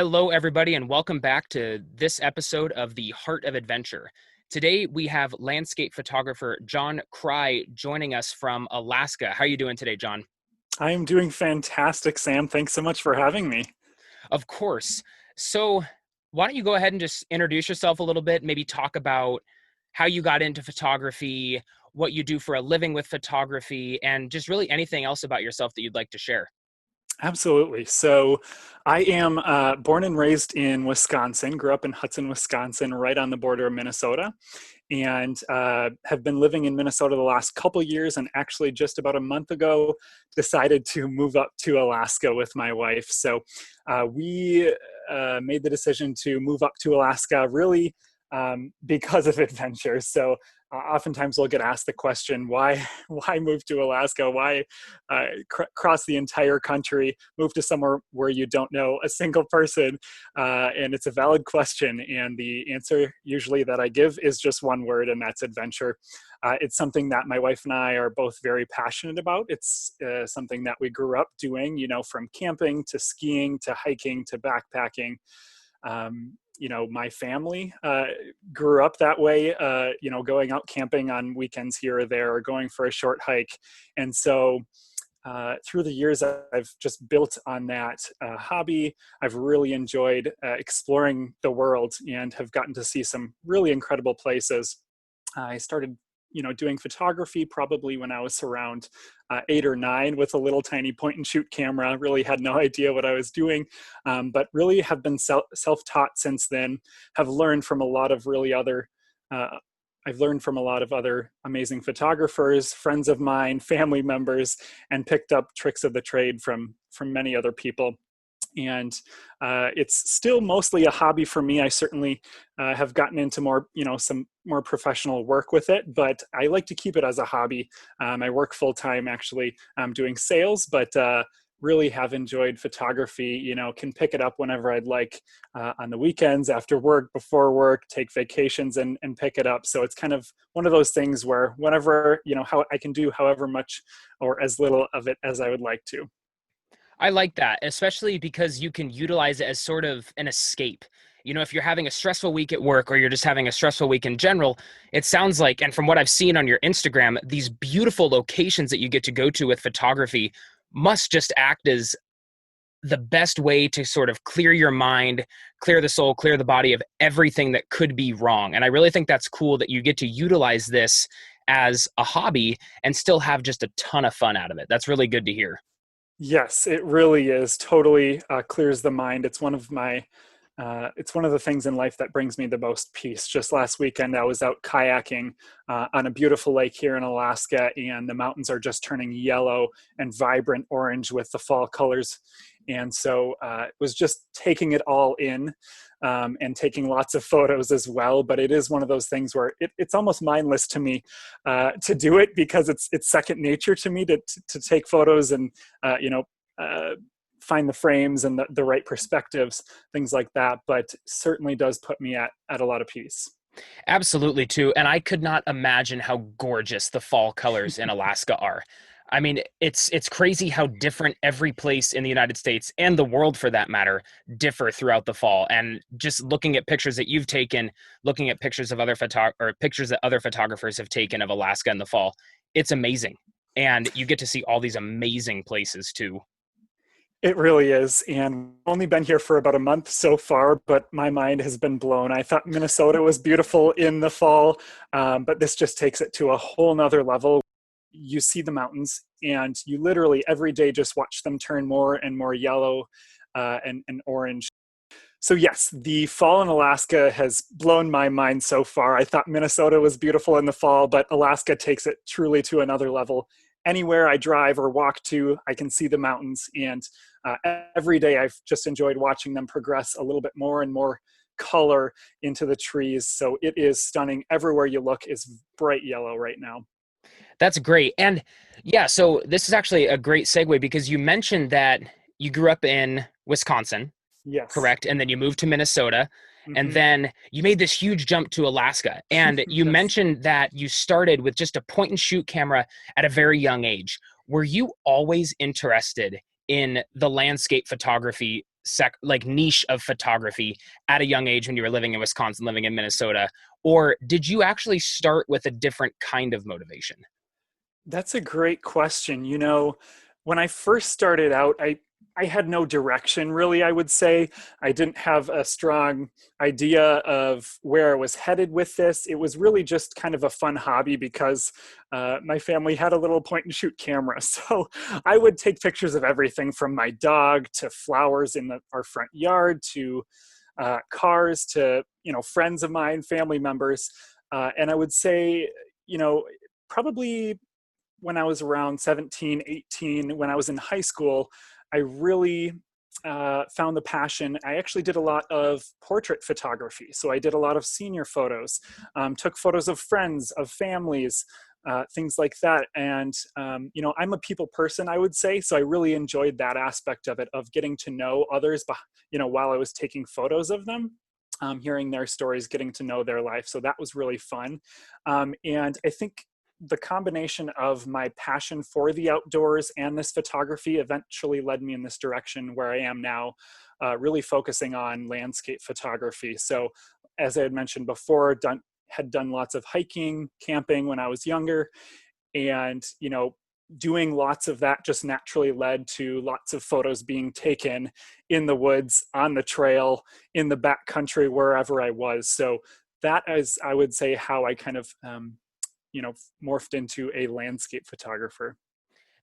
Hello, everybody, and welcome back to this episode of the Heart of Adventure. Today, we have landscape photographer Jon Kreye joining us from Alaska. How are you doing today, Jon? I am doing fantastic, Sam. Thanks so much for having me. Of course. So, why don't you go ahead and just introduce yourself a little bit, maybe talk about how you got into photography, what you do for a living with photography, and just really anything else about yourself that you'd like to share. Absolutely. So, I am born and raised in Wisconsin, grew up in Hudson, Wisconsin, right on the border of Minnesota, and have been living in Minnesota the last couple years. And actually, just about a month ago, decided to move up to Alaska with my wife. So, we made the decision to move up to Alaska really because of adventure. So, oftentimes we'll get asked the question, why move to Alaska? Why cross the entire country, move to somewhere where you don't know a single person? And it's a valid question. And the answer usually that I give is just one word, and that's adventure. It's something that my wife and I are both very passionate about. It's something that we grew up doing, from camping to skiing to hiking to backpacking. My family grew up that way, going out camping on weekends here or there, or going for a short hike. And so through the years, I've just built on that hobby. I've really enjoyed exploring the world and have gotten to see some really incredible places. I started doing photography probably when I was around 8 or 9 with a little tiny point and shoot camera. Really had no idea what I was doing, but really have been self-taught since then. Have learned from a lot of I've learned from a lot of other amazing photographers, friends of mine, family members, and picked up tricks of the trade from many other people. And it's still mostly a hobby for me. I certainly have gotten into some more professional work with it, but I like to keep it as a hobby. I work full time actually doing sales, but really have enjoyed photography. Can pick it up whenever I'd like on the weekends, after work, before work, take vacations and pick it up. So it's kind of one of those things where whenever, how I can do however much or as little of it as I would like to. I like that, especially because you can utilize it as sort of an escape. If you're having a stressful week at work or you're just having a stressful week in general, it sounds like, and from what I've seen on your Instagram, these beautiful locations that you get to go to with photography must just act as the best way to sort of clear your mind, clear the soul, clear the body of everything that could be wrong. And I really think that's cool that you get to utilize this as a hobby and still have just a ton of fun out of it. That's really good to hear. Yes, it really is. Totally clears the mind. It's one of the things in life that brings me the most peace. Just last weekend, I was out kayaking on a beautiful lake here in Alaska, and the mountains are just turning yellow and vibrant orange with the fall colors. And so it was just taking it all in and taking lots of photos as well. But it is one of those things where it's almost mindless to me to do it, because it's second nature to me to take photos and, find the frames and the right perspectives, things like that. But certainly does put me at a lot of peace. Absolutely too. And I could not imagine how gorgeous the fall colors in Alaska are. I mean, it's crazy how different every place in the United States and the world for that matter differ throughout the fall. And just looking at pictures that you've taken, looking at pictures of pictures that other photographers have taken of Alaska in the fall, it's amazing. And you get to see all these amazing places too. It really is. And I've only been here for about a month so far, but my mind has been blown. I thought Minnesota was beautiful in the fall, but this just takes it to a whole nother level. You see the mountains, and you literally every day just watch them turn more and more yellow and orange. So yes, the fall in Alaska has blown my mind so far. I thought Minnesota was beautiful in the fall, but Alaska takes it truly to another level. Anywhere I drive or walk to, I can see the mountains, and every day I've just enjoyed watching them progress a little bit more and more color into the trees. So it is stunning. Everywhere you look is bright yellow right now. That's great. And yeah, so this is actually a great segue because you mentioned that you grew up in Wisconsin, Yes. correct? And then you moved to Minnesota, and Hmm. then you made this huge jump to Alaska. And you Yes. mentioned that you started with just a point and shoot camera at a very young age. Were you always interested in the landscape photography like niche of photography at a young age when you were living in Wisconsin, living in Minnesota, or did you actually start with a different kind of motivation? That's a great question. When I first started out, I had no direction really, I would say. I didn't have a strong idea of where I was headed with this. It was really just kind of a fun hobby because my family had a little point and shoot camera. So I would take pictures of everything from my dog to flowers in our front yard to cars to, friends of mine, family members. And I would say, you know, probably when I was around 17, 18, when I was in high school, I really found the passion. I actually did a lot of portrait photography. So I did a lot of senior photos, took photos of friends, of families, things like that. And, I'm a people person, I would say. So I really enjoyed that aspect of it, of getting to know others, while I was taking photos of them. Hearing their stories, getting to know their life. So that was really fun. And I think the combination of my passion for the outdoors and this photography eventually led me in this direction where I am now, really focusing on landscape photography. So as I had mentioned before, had done lots of hiking, camping when I was younger, and doing lots of that just naturally led to lots of photos being taken in the woods, on the trail, in the back country, wherever I was. So that is, I would say, how I kind of morphed into a landscape photographer.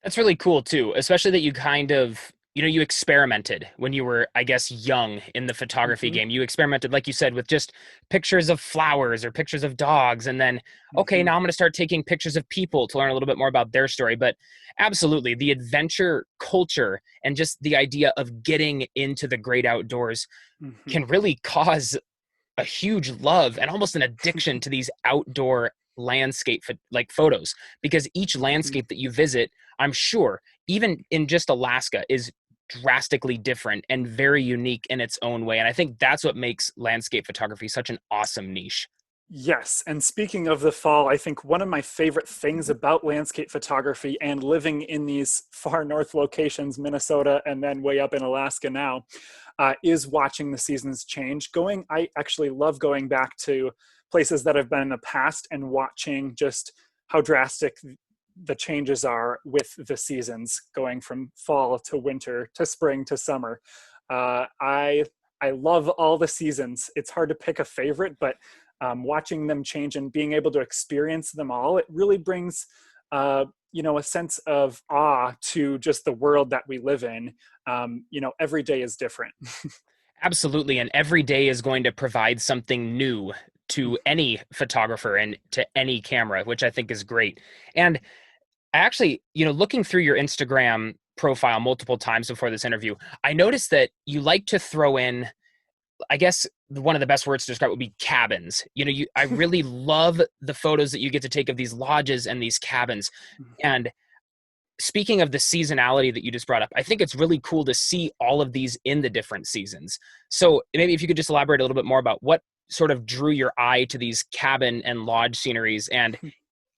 That's really cool too, especially that you kind of, you experimented when you were, I guess, young in the photography Hmm. game. You experimented, like you said, with just pictures of flowers or pictures of dogs. And then, okay, Hmm. now I'm going to start taking pictures of people to learn a little bit more about their story. But absolutely, the adventure culture and just the idea of getting into the great outdoors Hmm. can really cause a huge love and almost an addiction to these outdoor landscape like photos, because each Hmm. landscape that you visit, I'm sure, even in just Alaska, is drastically different and very unique in its own way. And I think that's what makes landscape photography such an awesome niche. Yes, and speaking of the fall, I think one of my favorite things about landscape photography and living in these far north locations, Minnesota, and then way up in Alaska now, is watching the seasons change. I actually love going back to places that I've been in the past and watching just how drastic the changes are with the seasons, going from fall to winter to spring to summer. I love all the seasons. It's hard to pick a favorite, but watching them change and being able to experience them all, it really brings a sense of awe to just the world that we live in. Every day is different. Absolutely. And every day is going to provide something new to any photographer and to any camera, which I think is great. And actually, looking through your Instagram profile multiple times before this interview, I noticed that you like to throw in, I guess one of the best words to describe would be cabins. I really love the photos that you get to take of these lodges and these cabins. And speaking of the seasonality that you just brought up, I think it's really cool to see all of these in the different seasons. So maybe if you could just elaborate a little bit more about what sort of drew your eye to these cabin and lodge sceneries. And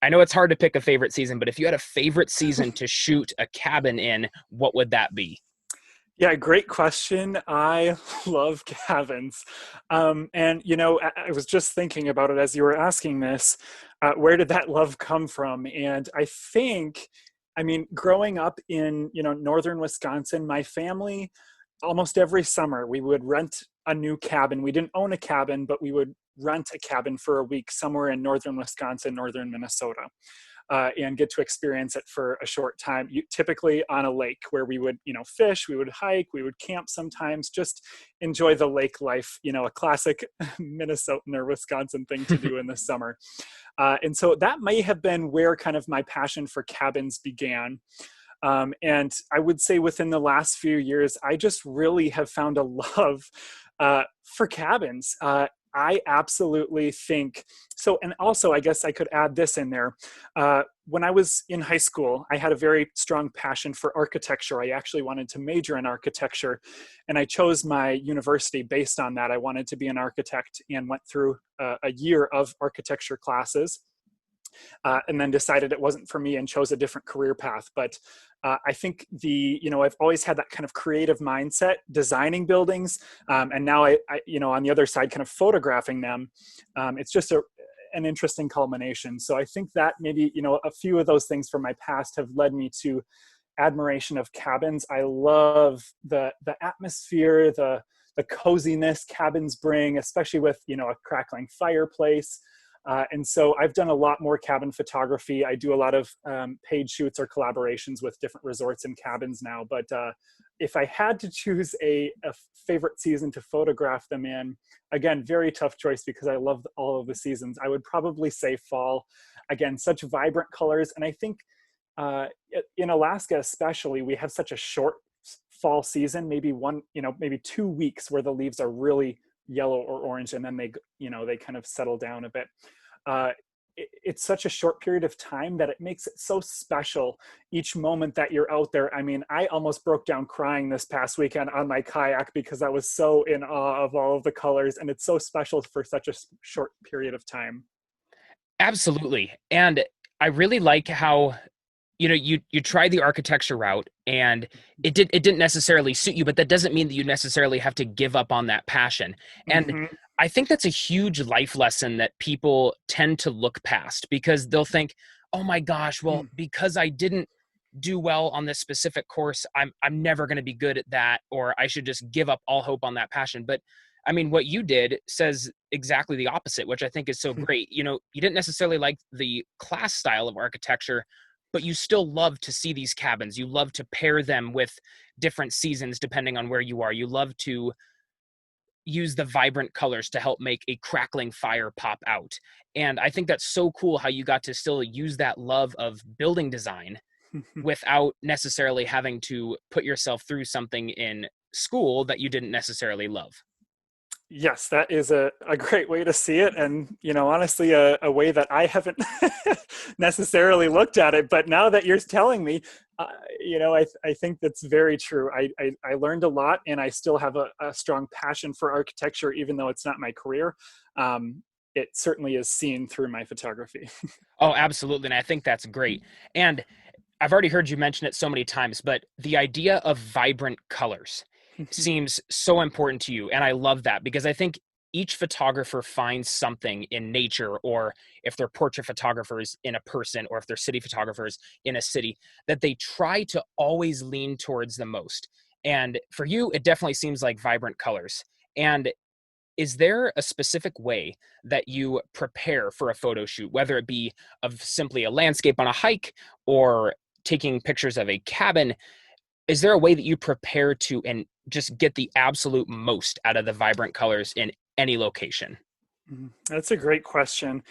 I know it's hard to pick a favorite season, but if you had a favorite season to shoot a cabin in, what would that be? Yeah, great question. I love cabins. And, I was just thinking about it as you were asking this. Where did that love come from? And growing up in, northern Wisconsin, my family, almost every summer, we would rent a new cabin. We didn't own a cabin, but we would rent a cabin for a week somewhere in northern Wisconsin, northern Minnesota, and get to experience it for a short time, typically on a lake where we would, fish, we would hike, we would camp sometimes, just enjoy the lake life, a classic Minnesotan or Wisconsin thing to do in the summer. And so that may have been where kind of my passion for cabins began. And I would say within the last few years, I just really have found a love for cabins. I absolutely think so. And also, I guess I could add this in there. When I was in high school, I had a very strong passion for architecture. I actually wanted to major in architecture, and I chose my university based on that. I wanted to be an architect and went through a year of architecture classes. and then decided it wasn't for me and chose a different career path. But I think I've always had that kind of creative mindset, designing buildings, and now on the other side, kind of photographing them. It's just an interesting culmination. So I think that maybe, a few of those things from my past have led me to admiration of cabins. I love the atmosphere, the coziness cabins bring, especially with, a crackling fireplace. And so I've done a lot more cabin photography. I do a lot of paid shoots or collaborations with different resorts and cabins now. But if I had to choose a favorite season to photograph them in, again, very tough choice because I love all of the seasons. I would probably say fall. Again, such vibrant colors. And I think in Alaska especially, we have such a short fall season, maybe maybe 2 weeks where the leaves are really yellow or orange, and then they kind of settle down a bit. It's such a short period of time that it makes it so special each moment that you're out there. I mean, I almost broke down crying this past weekend on my kayak because I was so in awe of all of the colors, and it's so special for such a short period of time. Absolutely. And I really like how you tried the architecture route and it didn't necessarily suit you, but that doesn't mean that you necessarily have to give up on that passion. And Mm-hmm. I think that's a huge life lesson that people tend to look past because they'll think, oh my gosh, well, because I didn't do well on this specific course, I'm never going to be good at that, or I should just give up all hope on that passion. But I mean, what you did says exactly the opposite, which I think is so great. You didn't necessarily like the class style of architecture, but you still love to see these cabins. You love to pair them with different seasons depending on where you are. You love to use the vibrant colors to help make a crackling fire pop out. And I think that's so cool how you got to still use that love of building design without necessarily having to put yourself through something in school that you didn't necessarily love. Yes, that is a great way to see it. And, honestly, a way that I haven't necessarily looked at it. But now that you're telling me, I think that's very true. I learned a lot, and I still have a strong passion for architecture, even though it's not my career. It certainly is seen through my photography. Oh, absolutely. And I think that's great. And I've already heard you mention it so many times, but the idea of vibrant colors seems so important to you. And I love that because I think each photographer finds something in nature, or if they're portrait photographers in a person, or if they're city photographers in a city, that they try to always lean towards the most. And for you, it definitely seems like vibrant colors. And is there a specific way that you prepare for a photo shoot, whether it be of simply a landscape on a hike or taking pictures of a cabin? Is there a way that you prepare to and just get the absolute most out of the vibrant colors in any location? That's a great question.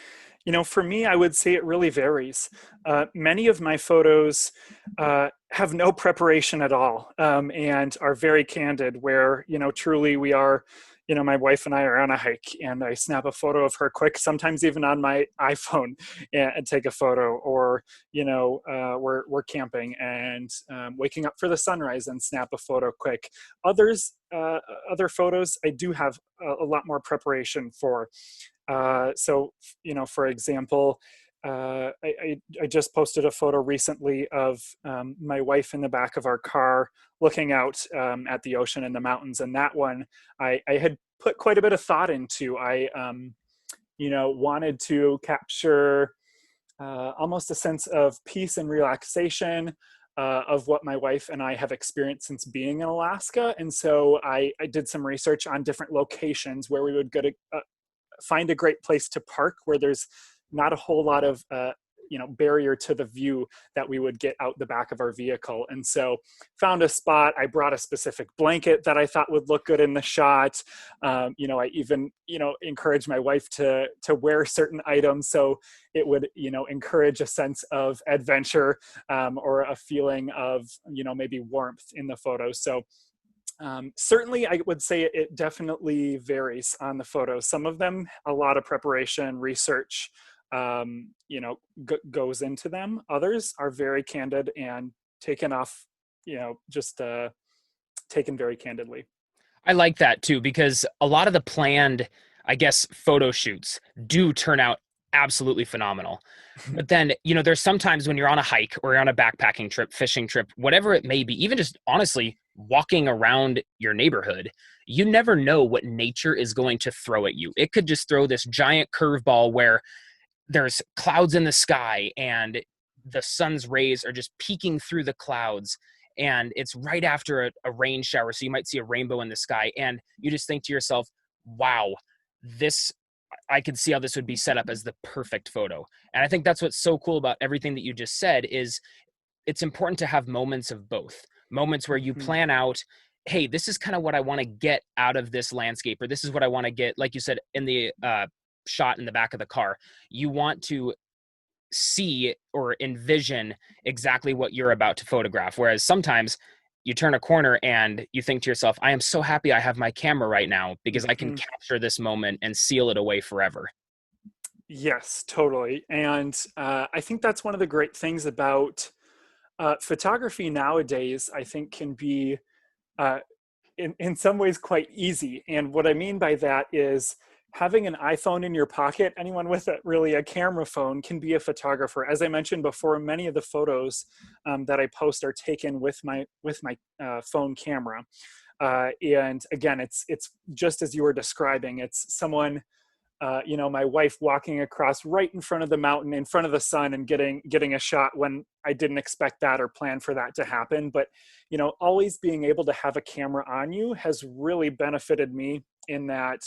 For me, I would say it really varies. Many of my photos have no preparation at all, and are very candid, where, truly we are, my wife and I are on a hike, and I snap a photo of her quick, sometimes even on my iPhone, and take a photo. Or, we're camping and waking up for the sunrise and snap a photo quick. Other photos I do have a lot more preparation for. So, for example, I just posted a photo recently of my wife in the back of our car looking out at the ocean and the mountains. And that one I had put quite a bit of thought into. I wanted to capture almost a sense of peace and relaxation of what my wife and I have experienced since being in Alaska. And so I did some research on different locations where we would go to find a great place to park, where there's not a whole lot of barrier to the view that we would get out the back of our vehicle. And so found a spot. I brought a specific blanket that I thought would look good in the shot. I even encouraged my wife to wear certain items so it would encourage a sense of adventure, or a feeling of maybe warmth in the photo. So certainly, I would say it definitely varies on the photos. Some of them, a lot of preparation, research, goes into them. Others are very candid and taken off, just taken very candidly. I like that too, because a lot of the planned, I guess, photo shoots do turn out absolutely phenomenal. But then, there's sometimes when you're on a hike or you're on a backpacking trip, fishing trip, whatever it may be, even just honestly walking around your neighborhood, you never know what nature is going to throw at you. It could just throw this giant curveball where there's clouds in the sky and the sun's rays are just peeking through the clouds, and it's right after a rain shower, so you might see a rainbow in the sky, and you just think to yourself, wow, this I could see how this would be set up as the perfect photo. And I think that's what's so cool about everything that you just said is it's important to have moments of both. Moments where you Mhm. plan out, hey, this is kind of what I want to get out of this landscape, or this is what I want to get, like you said, in the shot in the back of the car. You want to see or envision exactly what you're about to photograph. Whereas sometimes you turn a corner and you think to yourself, I am so happy I have my camera right now because I can Mhm. capture this moment and seal it away forever. Yes, totally. And I think that's one of the great things about photography nowadays. I think can be uh, in some ways quite easy. And what I mean by that is having an iPhone in your pocket, anyone with really a camera phone can be a photographer. As I mentioned before, many of the photos that I post are taken with my phone camera. And again, it's just as you were describing. It's someone, my wife walking across right in front of the mountain, in front of the sun, and getting a shot when I didn't expect that or plan for that to happen. But always being able to have a camera on you has really benefited me in that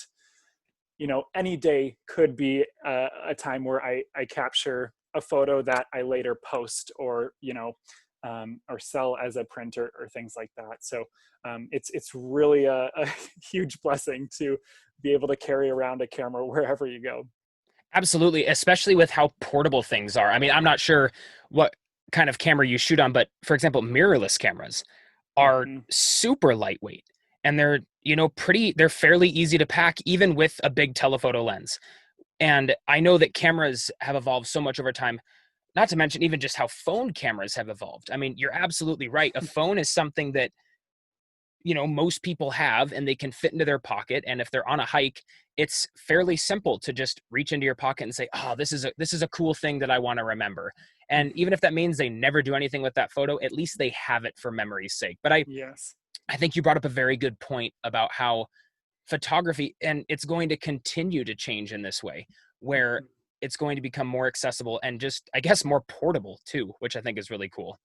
any day could be a time where I capture a photo that I later post or sell as a printer or things like that. So it's really a huge blessing to be able to carry around a camera wherever you go. Absolutely, especially with how portable things are. I mean, I'm not sure what kind of camera you shoot on, but for example, mirrorless cameras are Hmm. super lightweight and they're fairly easy to pack even with a big telephoto lens. And I know that cameras have evolved so much over time, not to mention even just how phone cameras have evolved. I mean, you're absolutely right. A phone is something that most people have and they can fit into their pocket, and if they're on a hike, it's fairly simple to just reach into your pocket and say, oh, this is a cool thing that I want to remember. And even Hmm. if that means they never do anything with that photo, at least they have it for memory's sake. But Yes. I think you brought up a very good point about how photography, and it's going to continue to change in this way where Hmm. it's going to become more accessible and just, I guess, more portable too, which I think is really cool.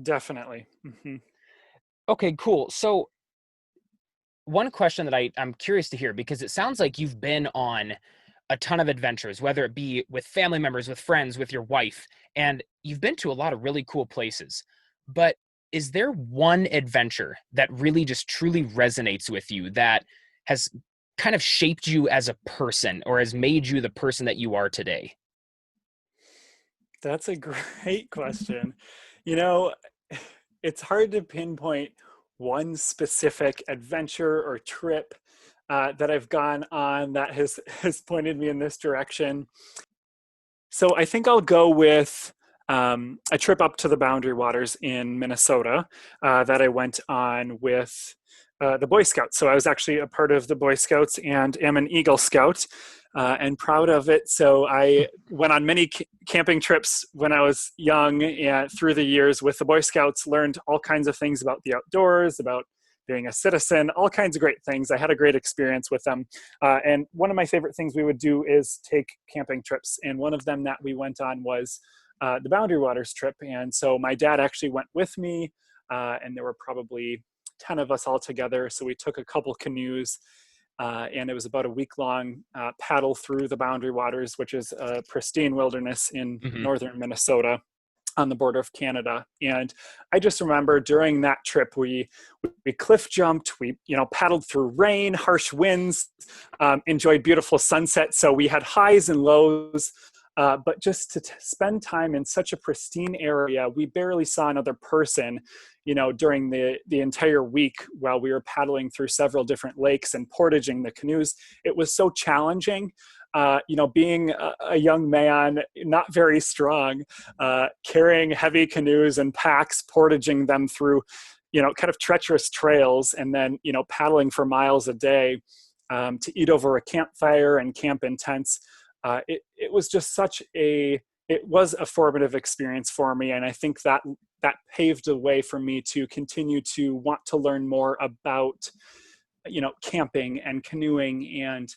Definitely. Hmm. Okay, cool. So one question that I'm curious to hear, because it sounds like you've been on a ton of adventures, whether it be with family members, with friends, with your wife, and you've been to a lot of really cool places. But is there one adventure that really just truly resonates with you that has kind of shaped you as a person or has made you the person that you are today? That's a great question. You know, it's hard to pinpoint one specific adventure or trip that I've gone on that has has pointed me in this direction. So I think I'll go with a trip up to the Boundary Waters in Minnesota that I went on with the Boy Scouts. So I was actually a part of the Boy Scouts and am an Eagle Scout and proud of it. So I went on many camping trips when I was young and through the years with the Boy Scouts, learned all kinds of things about the outdoors, about being a citizen, all kinds of great things. I had a great experience with them. And one of my favorite things we would do is take camping trips. And one of them that we went on was the Boundary Waters trip. And so my dad actually went with me, and there were probably 10 of us all together. So we took a couple canoes. And it was about a week long paddle through the Boundary Waters, which is a pristine wilderness in Hmm. northern Minnesota on the border of Canada. And I just remember during that trip, we cliff jumped, we paddled through rain, harsh winds, enjoyed beautiful sunsets. So we had highs and lows. But just to spend time in such a pristine area, we barely saw another person, during the entire week while we were paddling through several different lakes and portaging the canoes. It was so challenging. Being a young man, not very strong, carrying heavy canoes and packs, portaging them through, kind of treacherous trails, and then, paddling for miles a day to eat over a campfire and camp in tents. it was just it was a formative experience for me. And I think that paved the way for me to continue to want to learn more about, camping and canoeing and,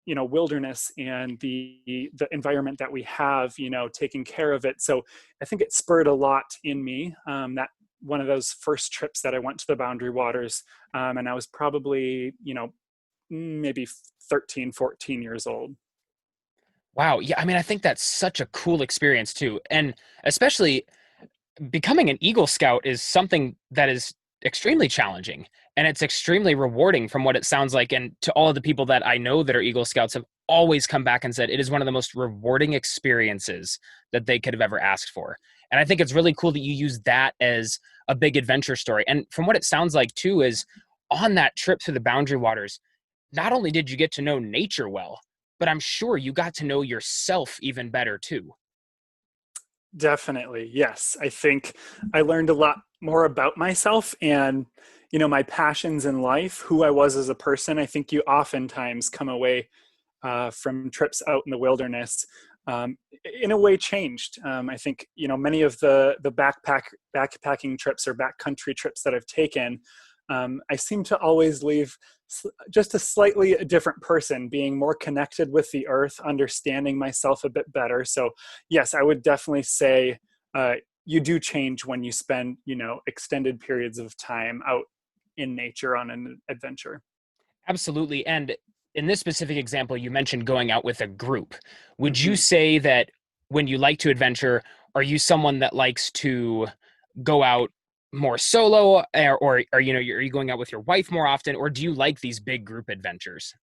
wilderness and the environment that we have, taking care of it. So I think it spurred a lot in me, that one of those first trips that I went to the Boundary Waters. And I was probably, maybe 13, 14 years old. Wow. Yeah. I mean, I think that's such a cool experience too. And especially becoming an Eagle Scout is something that is extremely challenging and it's extremely rewarding from what it sounds like. And to all of the people that I know that are Eagle Scouts have always come back and said it is one of the most rewarding experiences that they could have ever asked for. And I think it's really cool that you use that as a big adventure story. And from what it sounds like too, is on that trip through the Boundary Waters, not only did you get to know nature well, but I'm sure you got to know yourself even better too. Definitely. Yes. I think I learned a lot more about myself and, my passions in life, who I was as a person. I think you oftentimes come away from trips out in the wilderness, in a way changed. I think, many of the backpacking trips or backcountry trips that I've taken, I seem to always leave just a slightly different person, being more connected with the earth, understanding myself a bit better. So yes, I would definitely say you do change when you spend, extended periods of time out in nature on an adventure. Absolutely. And in this specific example, you mentioned going out with a group. Would you Mhm. say that when you like to adventure, are you someone that likes to go out more solo, or are are you going out with your wife more often, or do you like these big group adventures?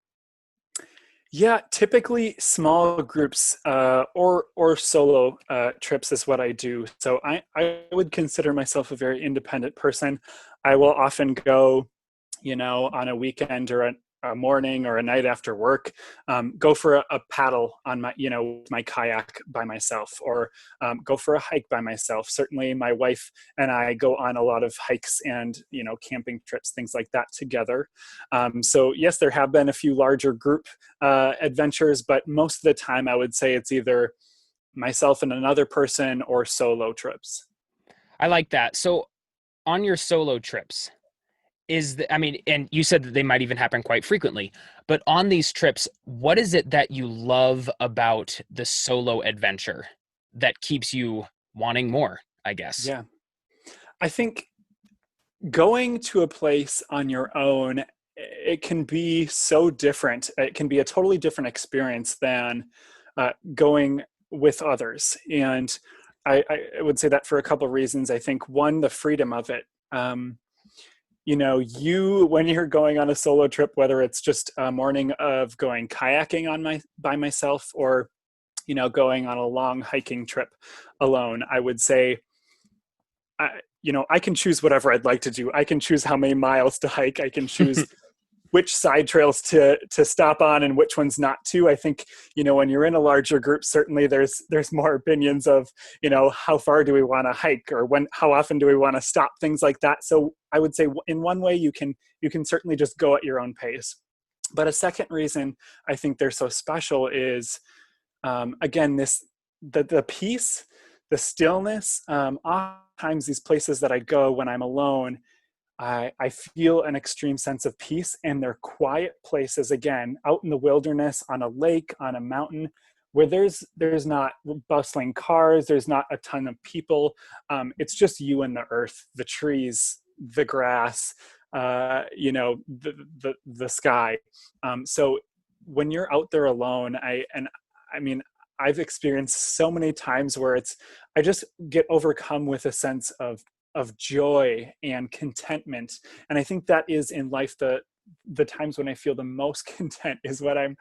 Yeah, typically small groups or solo trips is what I do. So I would consider myself a very independent person. I will often go, on a weekend or a morning or a night after work, go for a paddle on my kayak by myself, or go for a hike by myself. Certainly, my wife and I go on a lot of hikes and camping trips, things like that together. So yes, there have been a few larger group adventures, but most of the time, I would say it's either myself and another person or solo trips. I like that. So on your solo trips, I mean, and you said that they might even happen quite frequently, but on these trips, what is it that you love about the solo adventure that keeps you wanting more, I guess? Yeah, I think going to a place on your own, it can be so different. It can be a totally different experience than going with others. And I would say that for a couple of reasons. I think one, the freedom of it. You when you're going on a solo trip, whether it's just a morning of going kayaking by myself, or going on a long hiking trip alone, I would say I can choose whatever I'd like to do. I can choose how many miles to hike. I can choose which side trails to stop on and which ones not to. I think when you're in a larger group, certainly there's more opinions of how far do we want to hike, or how often do we want to stop, things like that. So I would say in one way you can certainly just go at your own pace. But a second reason I think they're so special is, again, the peace, the stillness. Oftentimes these places that I go when I'm alone, I feel an extreme sense of peace, and they're quiet places, again, out in the wilderness, on a lake, on a mountain, where there's not bustling cars, there's not a ton of people. It's just you and the earth, the trees, the grass, the sky. So when you're out there alone, I mean, I've experienced so many times where I just get overcome with a sense of joy and contentment. And I think that is in life the times when I feel the most content is when I'm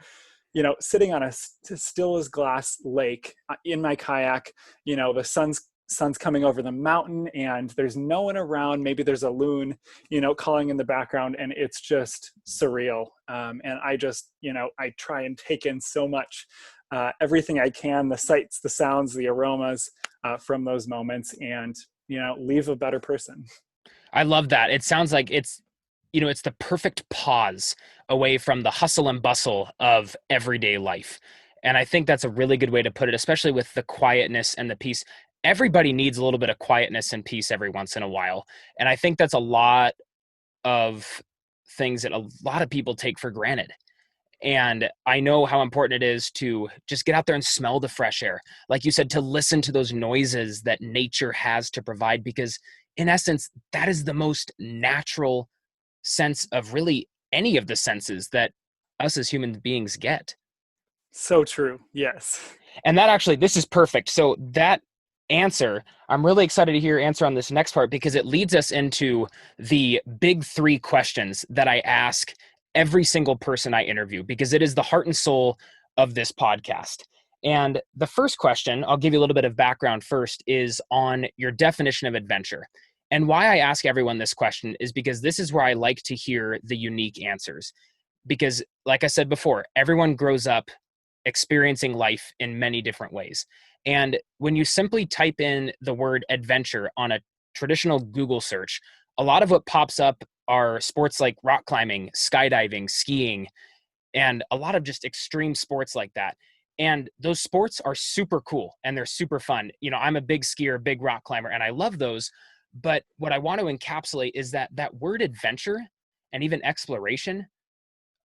sitting on a still as glass lake, in my kayak. The sun's coming over the mountain and there's no one around. Maybe there's a loon calling in the background, and it's just surreal. And I just I try and take in so much, everything I can, the sights, the sounds, the aromas, from those moments, and leave a better person. I love that. It sounds like it's the perfect pause away from the hustle and bustle of everyday life. And I think that's a really good way to put it, especially with the quietness and the peace. Everybody needs a little bit of quietness and peace every once in a while. And I think that's a lot of things that a lot of people take for granted. And I know how important it is to just get out there and smell the fresh air. Like you said, to listen to those noises that nature has to provide, because in essence, that is the most natural sense of really any of the senses that us as human beings get. So true. Yes. And that actually, this is perfect. So that answer, I'm really excited to hear your answer on this next part, because it leads us into the big three questions that I ask every single person I interview, because it is the heart and soul of this podcast. And the first question, I'll give you a little bit of background first, is on your definition of adventure. And why I ask everyone this question is because this is where I like to hear the unique answers. Because, like I said before, everyone grows up experiencing life in many different ways. And when you simply type in the word adventure on a traditional Google search, a lot of what pops up are sports like rock climbing, skydiving, skiing, and a lot of just extreme sports like that. And those sports are super cool and they're super fun. You know, I'm a big skier, big rock climber, and I love those. But what I want to encapsulate is that that word adventure and even exploration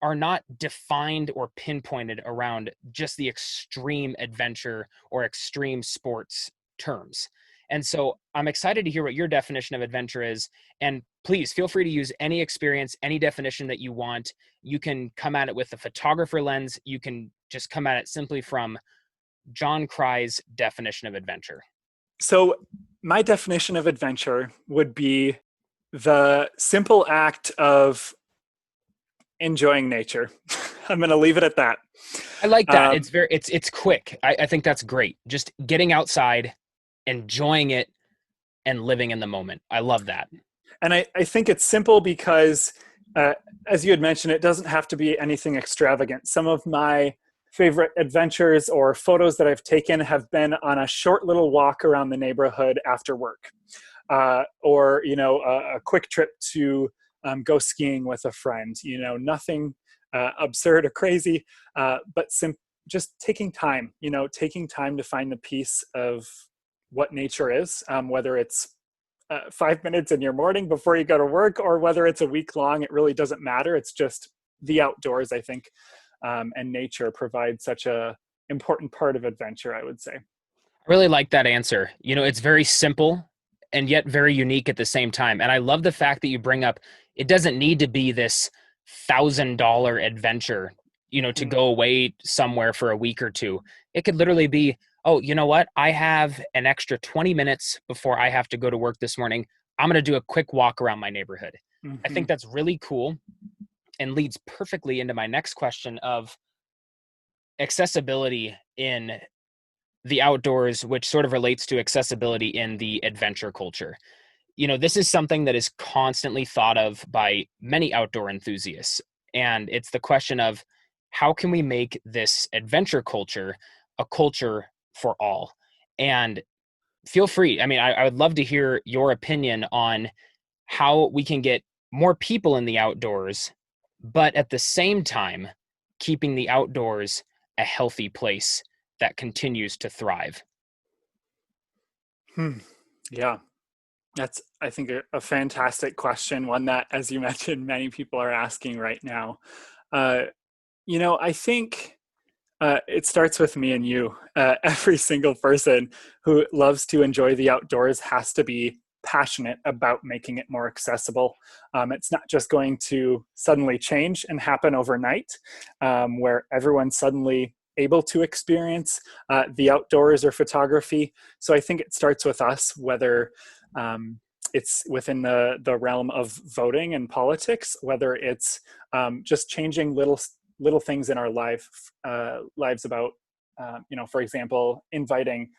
are not defined or pinpointed around just the extreme adventure or extreme sports terms. And so I'm excited to hear what your definition of adventure is. And please feel free to use any experience, any definition that you want. You can come at it with a photographer lens. You can just come at it simply from Jon Krye's definition of adventure. So my definition of adventure would be the simple act of enjoying nature. I'm going to leave it at that. I like that. Um, It's quick. I think that's great. Just getting outside, enjoying it, and living in the moment. I love that. and I think it's simple because, as you had mentioned, it doesn't have to be anything extravagant. Some of my favorite adventures or photos that I've taken have been on a short little walk around the neighborhood after work, or a quick trip to go skiing with a friend. Nothing absurd or crazy, but just taking time. Taking time to find the peace of what nature is, whether it's 5 minutes in your morning before you go to work, or whether it's a week long. It really doesn't matter. It's just the outdoors, I think, and nature provides such a important part of adventure, I would say. I really like that answer. You know, it's very simple and yet very unique at the same time. And I love the fact that you bring up it doesn't need to be this $1,000 adventure, to Mm, go away somewhere for a week or two. It could literally be, oh, you know what? I have an extra 20 minutes before I have to go to work this morning. I'm going to do a quick walk around my neighborhood. I mhm. think that's really cool and leads perfectly into my next question of accessibility in the outdoors, which sort of relates to accessibility in the adventure culture. This is something that is constantly thought of by many outdoor enthusiasts. And it's the question of how can we make this adventure culture a culture for all? And feel free. I mean, I would love to hear your opinion on how we can get more people in the outdoors, but at the same time, keeping the outdoors a healthy place that continues to thrive. Hmm. Yeah, that's, I think, a fantastic question, one that, as you mentioned, many people are asking right now. Uh, I think it starts with me and you. Every single person who loves to enjoy the outdoors has to be passionate about making it more accessible. It's not just going to suddenly change and happen overnight, where everyone's suddenly able to experience the outdoors or photography. So I think it starts with us, whether it's within the realm of voting and politics, whether it's just changing little things in our lives about, for example, inviting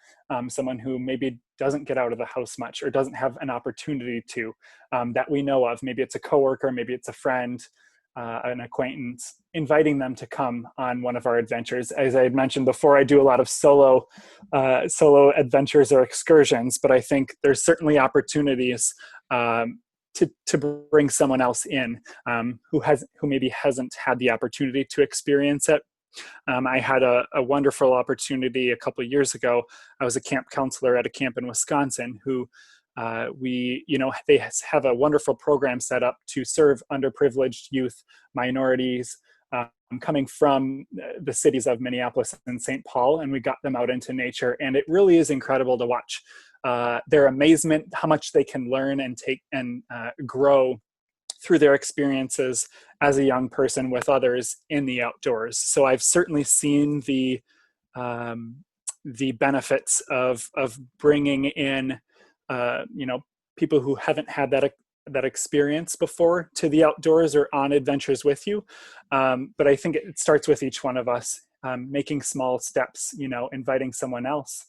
someone who maybe doesn't get out of the house much or doesn't have an opportunity to, that we know of. Maybe it's a coworker, maybe it's a friend, an acquaintance, inviting them to come on one of our adventures. As I had mentioned before, I do a lot of solo adventures or excursions, but I think there's certainly opportunities to bring someone else in, who maybe hasn't had the opportunity to experience it. I had a wonderful opportunity a couple of years ago. I was a camp counselor at a camp in Wisconsin who they have a wonderful program set up to serve underprivileged youth, minorities, coming from the cities of Minneapolis and St. Paul, and we got them out into nature. And it really is incredible to watch their amazement, how much they can learn and take and grow through their experiences as a young person with others in the outdoors. So I've certainly seen the benefits of bringing in people who haven't had that experience before to the outdoors or on adventures with you. But I think it starts with each one of us, making small steps, inviting someone else,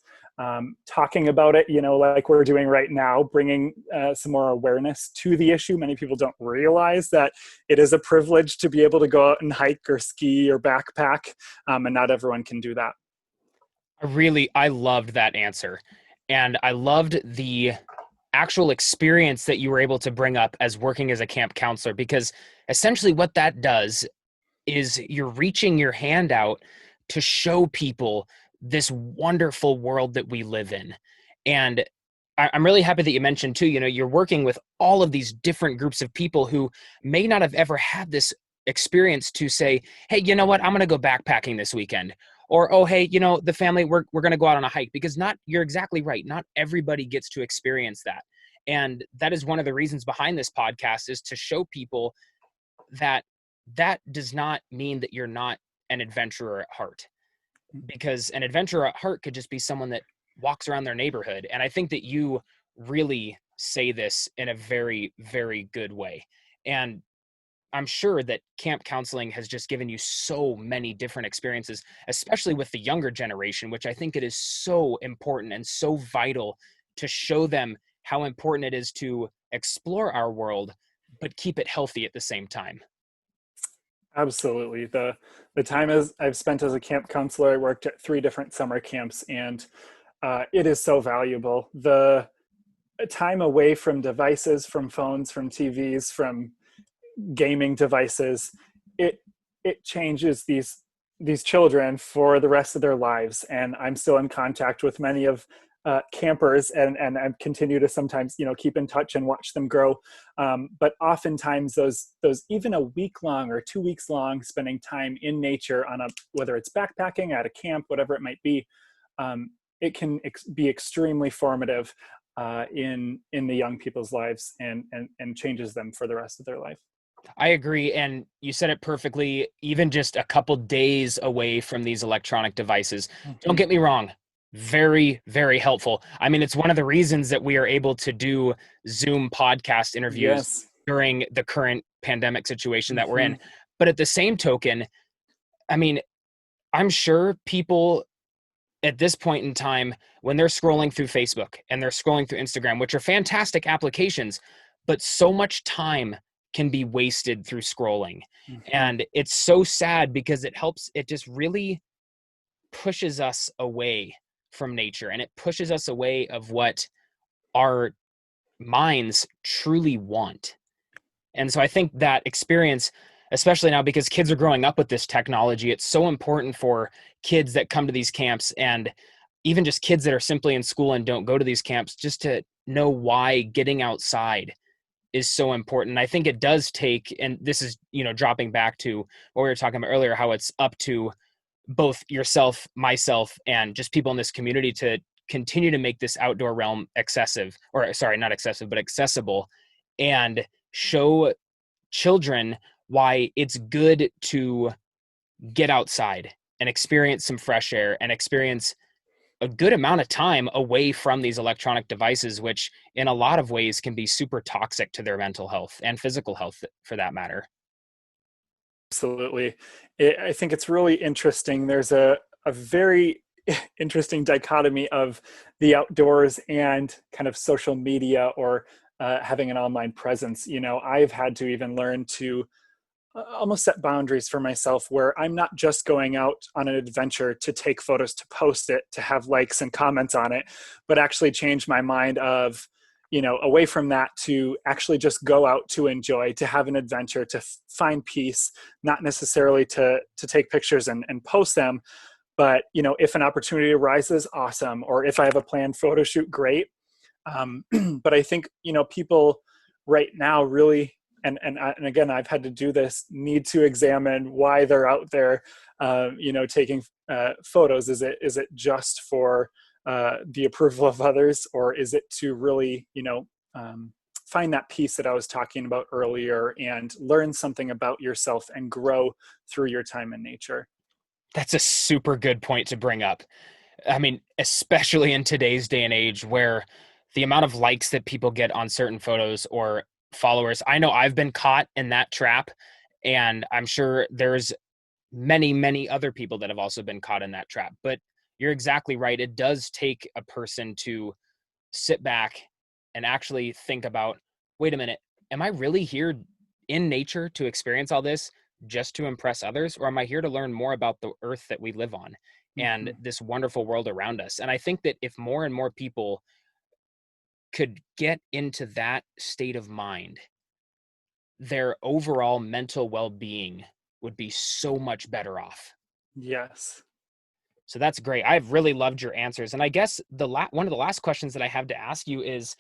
talking about it, like we're doing right now, bringing some more awareness to the issue. Many people don't realize that it is a privilege to be able to go out and hike or ski or backpack, and not everyone can do that. I loved that answer. And I loved the actual experience that you were able to bring up as working as a camp counselor, because essentially what that does is you're reaching your hand out to show people this wonderful world that we live in. And I'm really happy that you mentioned too, you're working with all of these different groups of people who may not have ever had this experience to say, hey, you know what, I'm going to go backpacking this weekend. Or, oh, hey, the family, we're going to go out on a hike, because you're exactly right. Not everybody gets to experience that. And that is one of the reasons behind this podcast, is to show people that does not mean that you're not an adventurer at heart, because an adventurer at heart could just be someone that walks around their neighborhood. And I think that you really say this in a very, very good way. And I'm sure that camp counseling has just given you so many different experiences, especially with the younger generation, which I think it is so important and so vital to show them how important it is to explore our world, but keep it healthy at the same time. Absolutely. The time I've spent as a camp counselor, I worked at 3 different summer camps, and it is so valuable. The time away from devices, from phones, from TVs, from gaming devices, it changes these children for the rest of their lives. And I'm still in contact with many of campers, and I continue to sometimes keep in touch and watch them grow. But oftentimes those even a week long or 2 weeks long, spending time in nature on whether it's backpacking at a camp, whatever it might be, it can be extremely formative in the young people's lives, and changes them for the rest of their life. I agree. And you said it perfectly. Even just a couple days away from these electronic devices, don't get me wrong, very, very helpful. I mean, it's one of the reasons that we are able to do Zoom podcast interviews Yes. during the current pandemic situation that we're in. But at the same token, I mean, I'm sure people at this point in time, when they're scrolling through Facebook and they're scrolling through Instagram, which are fantastic applications, but so much time can be wasted through scrolling. And it's so sad, because it just really pushes us away from nature, and it pushes us away of what our minds truly want. And so I think that experience, especially now because kids are growing up with this technology, it's so important for kids that come to these camps, and even just kids that are simply in school and don't go to these camps, just to know why getting outside is so important. I think it does take, and this is, dropping back to what we were talking about earlier, how it's up to both yourself, myself, and just people in this community to continue to make this outdoor realm accessible, and show children why it's good to get outside and experience some fresh air and experience a good amount of time away from these electronic devices, which in a lot of ways can be super toxic to their mental health and physical health for that matter. Absolutely. I think it's really interesting. There's a very interesting dichotomy of the outdoors and kind of social media, or having an online presence. I've had to even learn to almost set boundaries for myself, where I'm not just going out on an adventure to take photos, to post it, to have likes and comments on it, but actually change my mind of, away from that to actually just go out to enjoy, to have an adventure, to find peace, not necessarily to take pictures and post them. But, if an opportunity arises, awesome. Or if I have a planned photo shoot, great. But I think, people right now really, and again, I've had to do this, need to examine why they're out there, taking photos. Is it just for the approval of others, or is it to really, find that piece that I was talking about earlier and learn something about yourself and grow through your time in nature? That's a super good point to bring up. I mean, especially in today's day and age where the amount of likes that people get on certain photos or followers, I know I've been caught in that trap, and I'm sure there's many, many other people that have also been caught in that trap. But you're exactly right. It does take a person to sit back and actually think about, wait a minute, am I really here in nature to experience all this just to impress others? Or am I here to learn more about the earth that we live on and Mm-hmm. this wonderful world around us? And I think that if more and more people could get into that state of mind, their overall mental well-being would be so much better off. Yes. So that's great. I've really loved your answers. And I guess one of the last questions that I have to ask you is,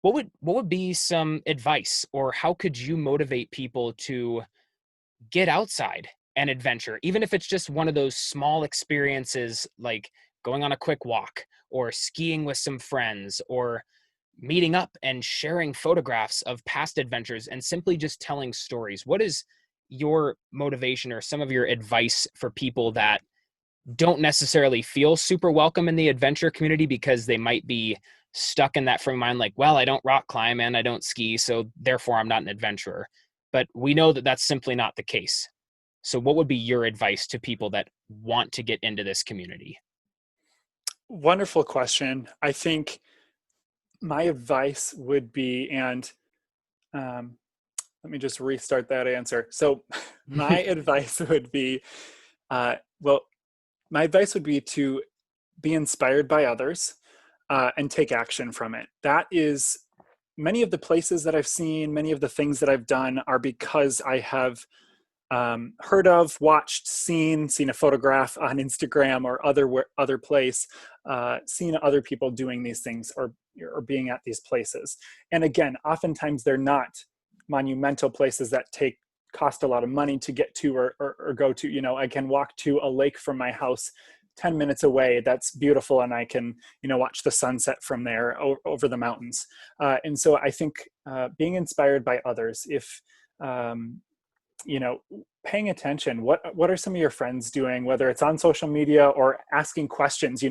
what would be some advice, or how could you motivate people to get outside and adventure, even if it's just one of those small experiences like going on a quick walk or skiing with some friends or meeting up and sharing photographs of past adventures and simply just telling stories? What is your motivation or some of your advice for people that don't necessarily feel super welcome in the adventure community because they might be stuck in that frame of mind, like, well, I don't rock climb and I don't ski, so therefore I'm not an adventurer. But we know that that's simply not the case. So what would be your advice to people that want to get into this community? Wonderful question. I think my advice would be, and um, let me just restart that answer. So, my advice would be, well, my advice would be to be inspired by others and take action from it. That is, many of the places that I've seen, many of the things that I've done are because I have heard of, watched, seen a photograph on Instagram or other place, seen other people doing these things or being at these places. And again, oftentimes they're not monumental places that cost a lot of money to get to or go to. I can walk to a lake from my house 10 minutes away. That's beautiful. And I can, watch the sunset from there over the mountains. And so I think being inspired by others, if, you know paying attention, what are some of your friends doing, whether it's on social media or asking questions,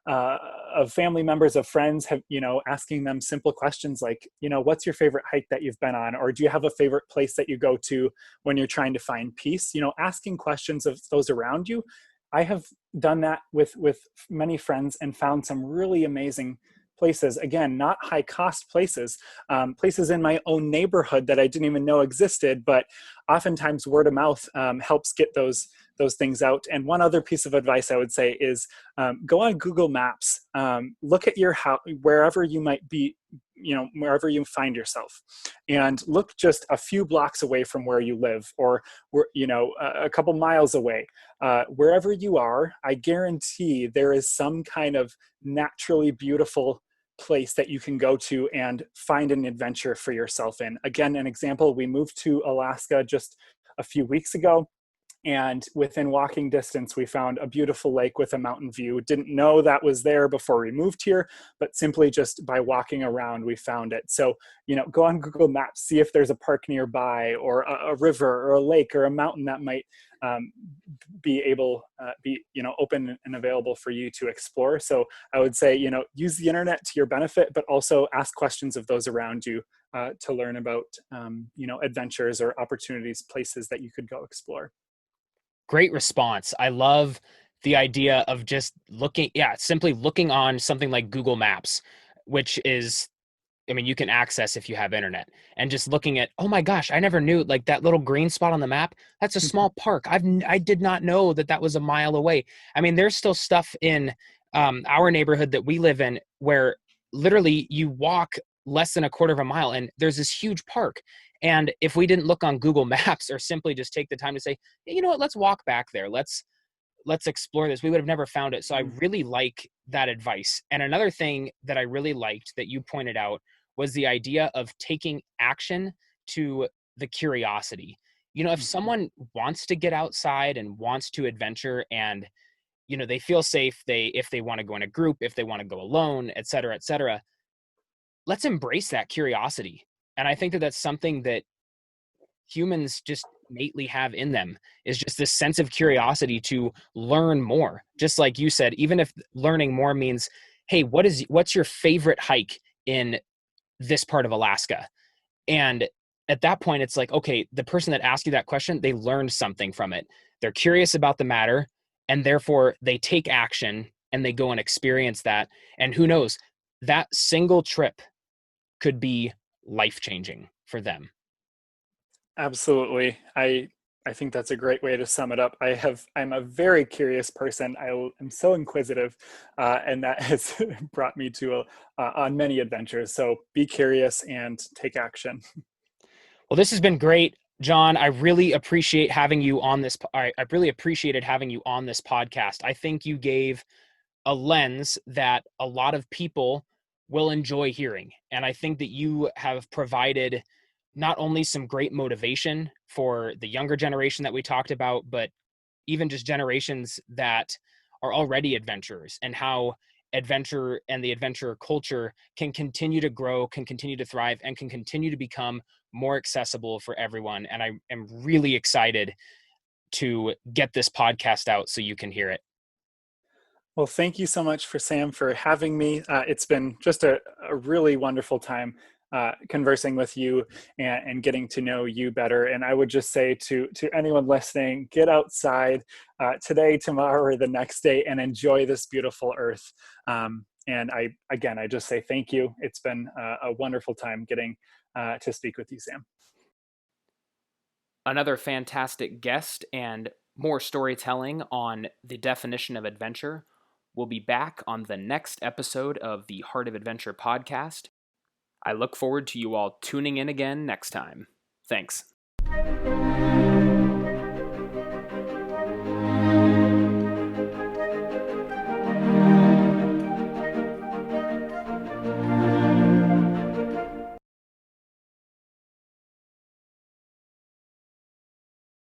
of family members, of friends, have, asking them simple questions like, what's your favorite hike that you've been on, or do you have a favorite place that you go to when you're trying to find peace? Asking questions of those around you. I have done that with many friends and found some really amazing places. Again, not high cost places, places in my own neighborhood that I didn't even know existed, but oftentimes word of mouth helps get those things out. And one other piece of advice I would say is go on Google Maps, look at your house, wherever you might be, wherever you find yourself, and look just a few blocks away from where you live, or a couple miles away, wherever you are. I guarantee there is some kind of naturally beautiful place that you can go to and find an adventure for yourself in. Again, an example, we moved to Alaska just a few weeks ago, and within walking distance, we found a beautiful lake with a mountain view. Didn't know that was there before we moved here, but simply just by walking around, we found it. So, go on Google Maps, see if there's a park nearby, or a river, or a lake, or a mountain that might be open and available for you to explore. So I would say, use the internet to your benefit, but also ask questions of those around you to learn about, adventures or opportunities, places that you could go explore. Great response. I love the idea of just simply looking on something like Google Maps, which is, I mean, you can access if you have internet, and just looking at, oh my gosh, I never knew, like, that little green spot on the map, that's a small park. I did not know that was a mile away. I mean, there's still stuff in our neighborhood that we live in where literally you walk less than a quarter of a mile, and there's this huge park. And if we didn't look on Google Maps or simply just take the time to say, hey, you know what, let's walk back there, let's explore this, we would have never found it. So I really like that advice. And another thing that I really liked that you pointed out was the idea of taking action to the curiosity. You know, if someone wants to get outside and wants to adventure, and you know, they feel safe, if they want to go in a group, if they want to go alone, et cetera, let's embrace that curiosity. And I think that that's something that humans just innately have in them, is just this sense of curiosity to learn more. Just like you said, even if learning more means, hey, what's your favorite hike in this part of Alaska? And at that point, it's like, okay, the person that asked you that question, they learned something from it. They're curious about the matter, and therefore they take action and they go and experience that. And who knows, that single trip could be life-changing for them. Absolutely. I think that's a great way to sum it up. I'm a very curious person. I'm so inquisitive, and that has brought me to on many adventures. So be curious and take action. Well, this has been great, Jon. I really appreciate having you on this. I really appreciated having you on this podcast. I think you gave a lens that a lot of people will enjoy hearing. And I think that you have provided not only some great motivation for the younger generation that we talked about, but even just generations that are already adventurers, and how adventure and the adventure culture can continue to grow, can continue to thrive, and can continue to become more accessible for everyone. And I am really excited to get this podcast out so you can hear it. Well, thank you so much Sam for having me. It's been just a really wonderful time conversing with you and getting to know you better. And I would just say to anyone listening, get outside today, tomorrow, or the next day and enjoy this beautiful earth. And I just say thank you. It's been a wonderful time getting to speak with you, Sam. Another fantastic guest and more storytelling on the definition of adventure. We'll be back on the next episode of the Heart of Adventure podcast. I look forward to you all tuning in again next time. Thanks.